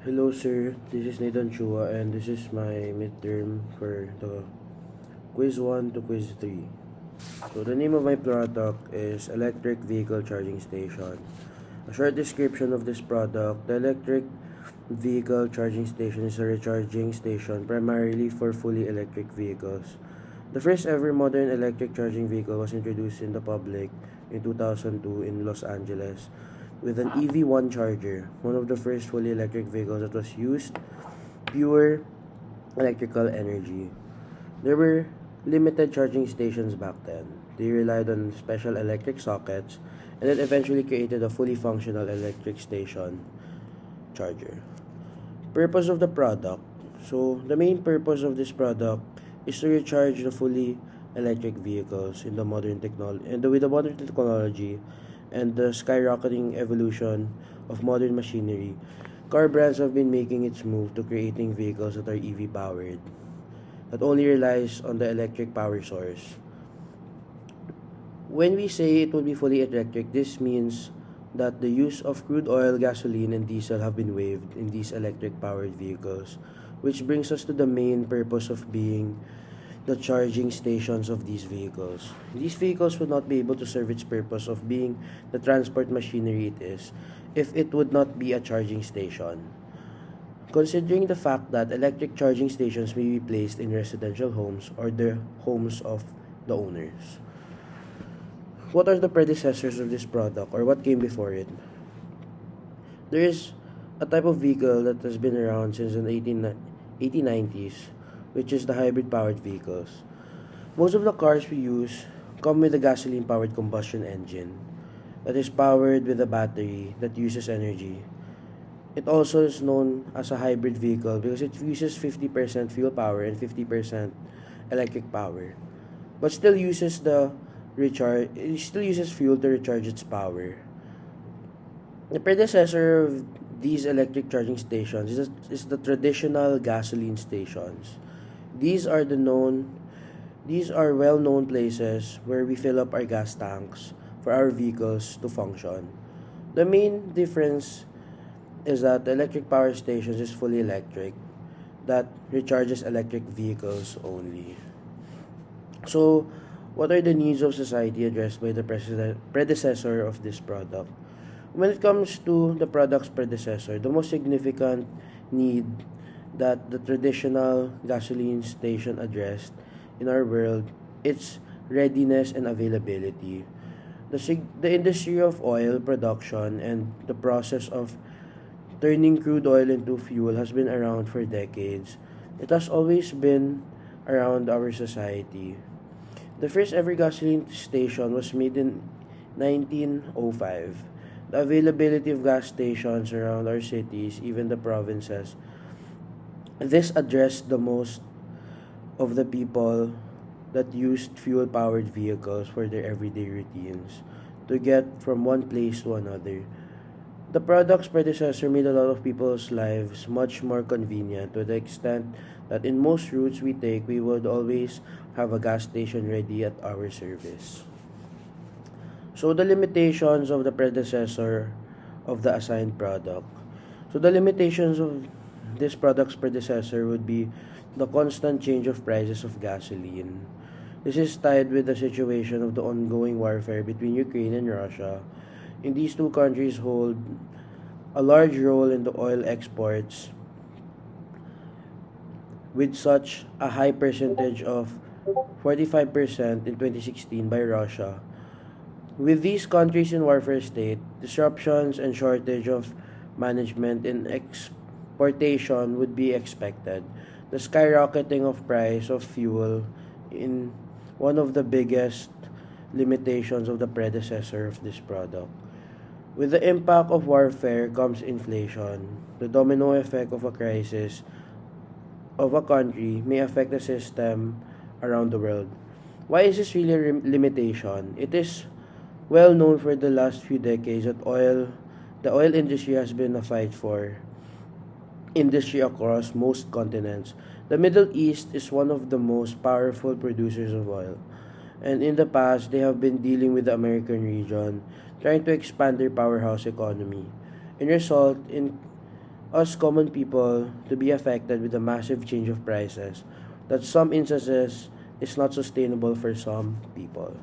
Hello sir, this is Nathan Chua and this is my midterm for the quiz 1 to quiz 3. So the name of my product is Electric Vehicle Charging Station. A short description of this product: the electric vehicle charging station is a recharging station primarily for fully electric vehicles. The first ever modern electric charging vehicle was introduced in the public in 2002 in Los Angeles with an EV1 charger, one of the first fully electric vehicles that was used pure electrical energy. There were limited charging stations back then. They relied on special electric sockets and it eventually created a fully functional electric station charger. Purpose of the product. So, the main purpose of this product is to recharge the fully electric vehicles in the modern technology and with the modern technology and the skyrocketing evolution of modern machinery. Car brands have been making its move to creating vehicles that are EV powered, that only relies on the electric power source. When we say it will be fully electric, this means that the use of crude oil, gasoline, and diesel have been waived in these electric powered vehicles, which brings us to the main purpose of being the charging stations of these vehicles. These vehicles would not be able to serve its purpose of being the transport machinery it is if it would not be a charging station. Considering the fact that electric charging stations may be placed in residential homes or the homes of the owners. What are the predecessors of this product or what came before it? There is a type of vehicle that has been around since the 1890s, which is the hybrid powered vehicles. Most of the cars we use come with a gasoline powered combustion engine that is powered with a battery that uses energy. It also is known as a hybrid vehicle because it uses 50% fuel power and 50% electric power, but still uses it still uses fuel to recharge its power. The predecessor of these electric charging stations is the traditional gasoline stations. These are the known these are well-known places where we fill up our gas tanks for our vehicles to function. The main difference is that the electric power stations is fully electric that recharges electric vehicles only. So, what are the needs of society addressed by the predecessor of this product? When it comes to the product's predecessor, the most significant need that the traditional gasoline station addressed in our world, its readiness and availability. The industry of oil production and the process of turning crude oil into fuel has been around for decades. It has always been around our society. The first ever gasoline station was made in 1905. The availability of gas stations around our cities, even the provinces, this addressed the most of the people that used fuel powered vehicles for their everyday routines to get from one place to another. The product's predecessor made a lot of people's lives much more convenient to the extent that in most routes we take, we would always have a gas station ready at our service. So, the limitations of the predecessor of the assigned product. So, the limitations of this product's predecessor would be the constant change of prices of gasoline. This is tied with the situation of the ongoing warfare between Ukraine and Russia. And these two countries hold a large role in the oil exports with such a high percentage of 45% in 2016 by Russia. With these countries in warfare state, disruptions and shortage of management in exportation would be expected. The skyrocketing of price of fuel in one of the biggest limitations of the predecessor of this product. With the impact of warfare comes inflation. The domino effect of a crisis of a country may affect the system around the world. Why is this really a limitation? It is well known for the last few decades that the oil industry has been a fight for industry across most continents. The Middle East is one of the most powerful producers of oil, and in the past they have been dealing with the American region, trying to expand their powerhouse economy. In result, in us common people to be affected with a massive change of prices that some instances is not sustainable for some people.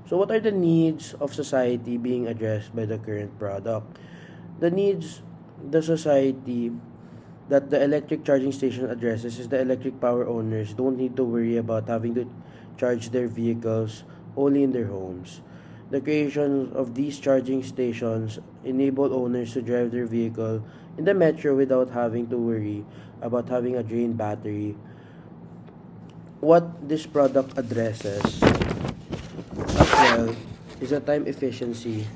So what are the needs of society being addressed by the current product? The needs the society that the electric charging station addresses is the electric power owners don't need to worry about having to charge their vehicles only in their homes. The creation of these charging stations enable owners to drive their vehicle in the metro without having to worry about having a drained battery. What this product addresses as well is the time efficiency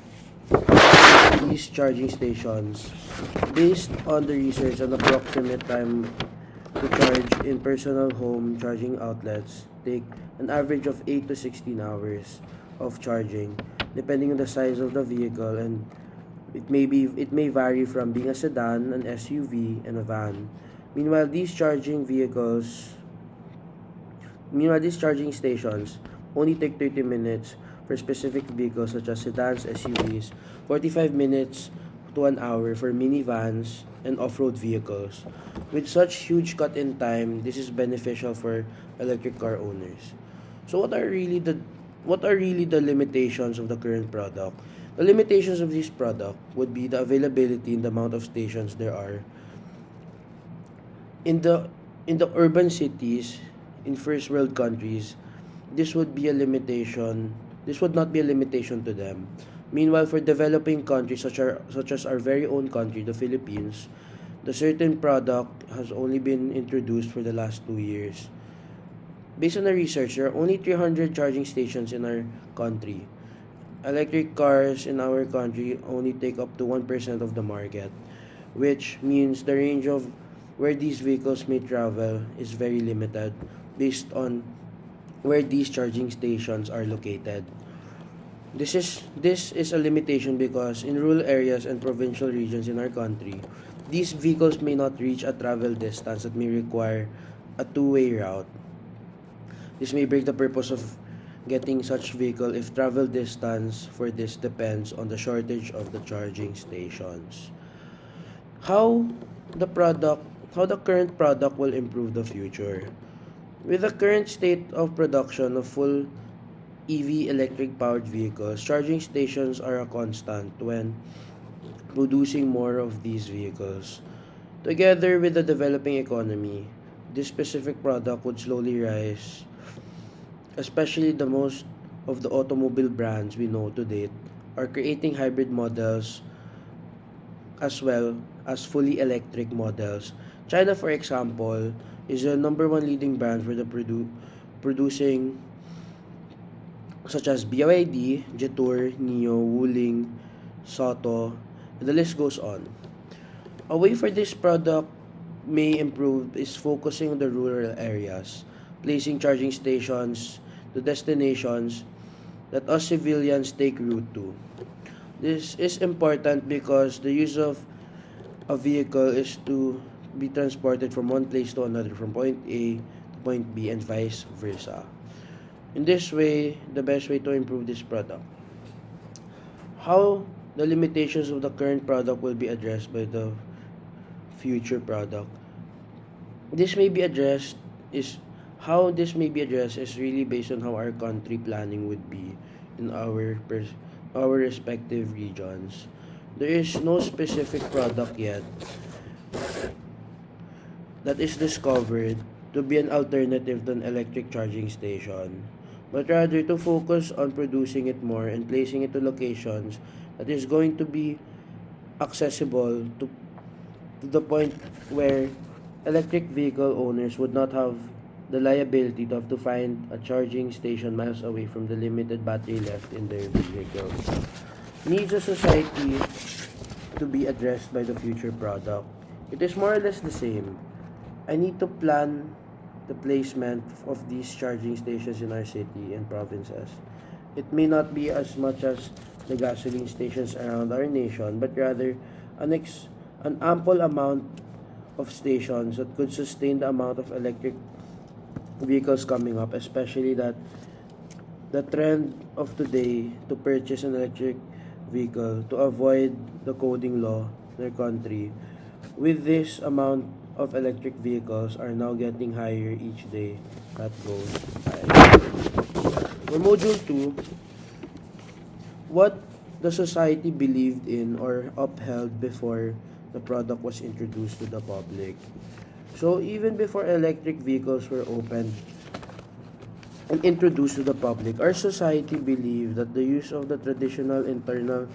of these charging stations. Based on the research on approximate time to charge in personal home charging outlets take an average of 8 to 16 hours of charging depending on the size of the vehicle, and it may vary from being a sedan, an SUV, and a van. Meanwhile, these charging stations only take 30 minutes for specific vehicles such as sedans, SUVs, 45 minutes to an hour for minivans and off-road vehicles. With such huge cut in time, this is beneficial for electric car owners. So what are really the limitations of the current product? The limitations of this product would be the availability and the amount of stations there are. In the urban cities, in first world countries, this would be a limitation. This would not be a limitation to them. Meanwhile, for developing countries such as our very own country, the Philippines, the certain product has only been introduced for the last 2 years. Based on the research, there are only 300 charging stations in our country. Electric cars in our country only take up to 1% of the market, which means the range of where these vehicles may travel is very limited based on where these charging stations are located. This is a limitation because in rural areas and provincial regions in our country, these vehicles may not reach a travel distance that may require a two-way route. This may break the purpose of getting such vehicle if travel distance for this depends on the shortage of the charging stations. How how the current product will improve the future. With the current state of production of full EV electric powered vehicles, charging stations are a constant when producing more of these vehicles. Together with the developing economy, this specific product would slowly rise, especially the most of the automobile brands we know to date are creating hybrid models as well as fully electric models. China, for example, is the number one leading brand for the producing such as BYD, Jetour, Nio, Wuling, Soto, and the list goes on. A way for this product may improve is focusing on the rural areas, placing charging stations to destinations that us civilians take route to. This is important because the use of a vehicle is to be transported from one place to another, from point A to point B, and vice versa. In this way, the best way to improve this product. How the limitations of the current product will be addressed by the future product. This may be addressed is How this may be addressed is really based on how our country planning would be in our respective regions. There is no specific product yet that is discovered to be an alternative to an electric charging station, but rather to focus on producing it more and placing it to locations that is going to be accessible to the point where electric vehicle owners would not have the liability to have to find a charging station miles away from the limited battery left in their vehicle. Needs of society to be addressed by the future product. It is more or less the same. I need to plan the placement of these charging stations in our city and provinces. It may not be as much as the gasoline stations around our nation, but rather an ample amount of stations that could sustain the amount of electric vehicles coming up, especially that the trend of today to purchase an electric vehicle to avoid the coding law in our country With this amount of electric vehicles are now getting higher each day that goes by. For Module 2, what the society believed in or upheld before the product was introduced to the public. So even before electric vehicles were opened and introduced to the public, our society believed that the use of the traditional internal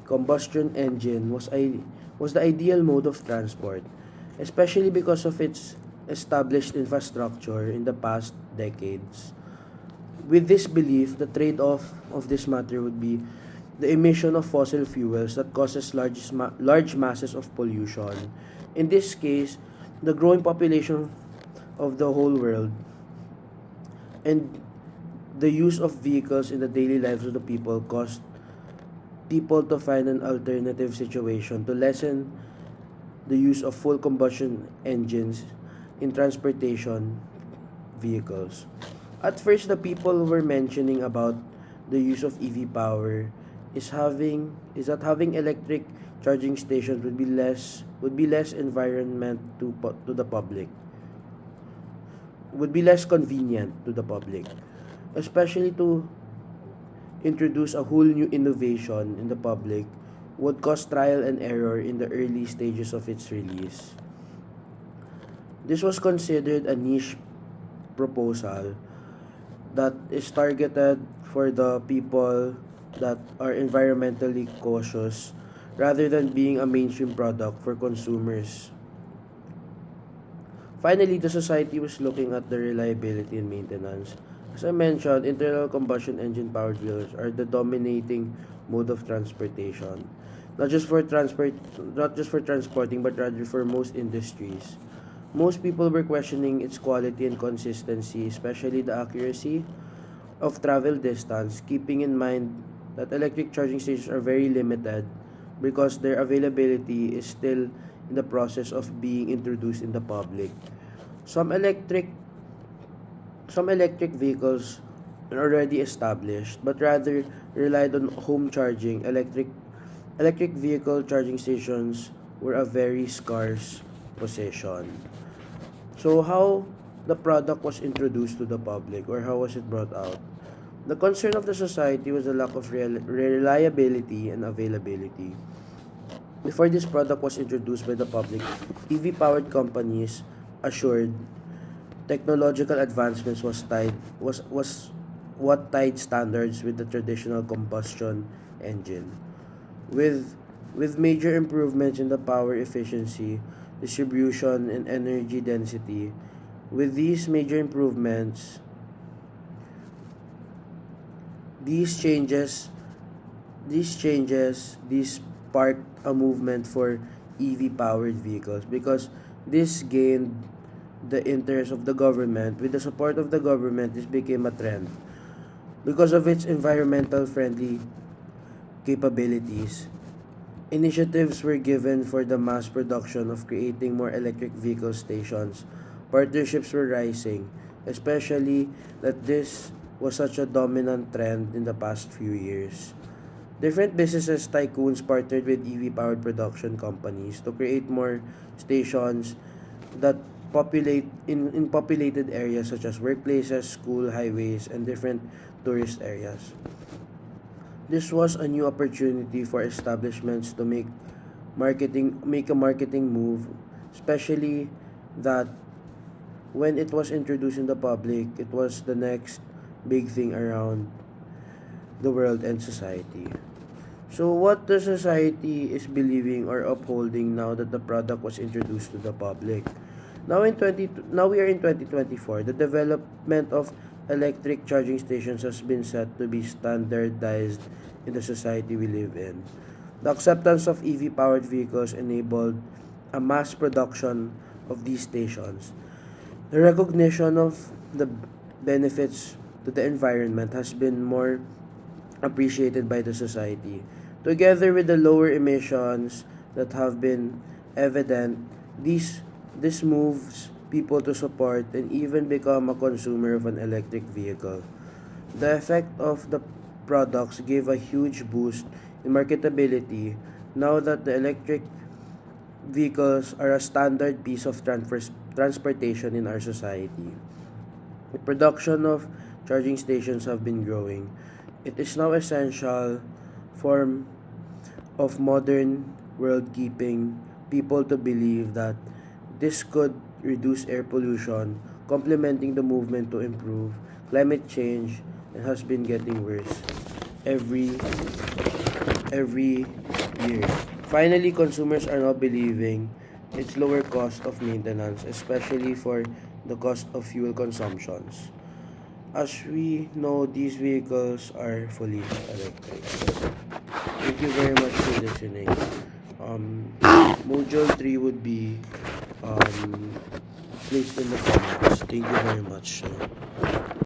combustion engine was the ideal mode of transport, especially because of its established infrastructure in the past decades. With this belief, the trade-off of this matter would be the emission of fossil fuels that causes large masses of pollution. In this case, the growing population of the whole world and the use of vehicles in the daily lives of the people caused people to find an alternative situation to lessen the use of full combustion engines in transportation vehicles. At first, the people were mentioning about the use of EV power is that having electric charging stations would be less environment to the public, would be less convenient to the public, especially to introduce a whole new innovation in the public would cause trial and error in the early stages of its release. This was considered a niche proposal that is targeted for the people that are environmentally cautious rather than being a mainstream product for consumers. Finally, the society was looking at the reliability and maintenance. As I mentioned, internal combustion engine powered vehicles are the dominating mode of transportation. Not just for transporting, but rather for most industries. Most people were questioning its quality and consistency, especially the accuracy of travel distance, keeping in mind that electric charging stations are very limited because their availability is still in the process of being introduced in the public. Some electric some electric vehicles are already established but rather relied on home charging. Electric vehicle charging stations were a very scarce possession. So how the product was introduced to the public or how was it brought out? The concern of the society was the lack of reliability and availability. Before this product was introduced by the public, EV-powered companies assured technological advancements was what tied standards with the traditional combustion engine. With major improvements in the power efficiency, distribution, and energy density, with these major improvements, these changes these sparked a movement for EV powered vehicles because this gained the interest of the government. With the support of the government, this became a trend. Because of its environmental friendly capabilities, initiatives were given for the mass production of creating more electric vehicle stations. Partnerships were rising, especially that this was such a dominant trend in the past few years. Different businesses tycoons partnered with EV powered production companies to create more stations that in populated areas such as workplaces, school, highways, and different tourist areas. This was a new opportunity for establishments to make a marketing move, especially that when it was introduced in the public, it was the next big thing around the world and society. So what the society is believing or upholding now that the product was introduced to the public. Now we are in 2024. The development of electric charging stations has been set to be standardized in the society we live in. The acceptance of EV powered vehicles enabled a mass production of these stations. The recognition of the benefits to the environment has been more appreciated by the society. Together with the lower emissions that have been evident, this moves people to support and even become a consumer of an electric vehicle. The effect of the products gave a huge boost in marketability now that vehicles are a standard piece of transportation in our society. The production of charging stations have been growing. It is now essential form of modern world, keeping people to believe that this could reduce air pollution, complementing the movement to improve climate change, and has been getting worse every every year. Finally, consumers are now believing its lower cost of maintenance, especially for the cost of fuel consumptions. As we know, these vehicles are fully electric. Thank you very much for listening. Module 3 would be um, placed in the comments. Thank you very much.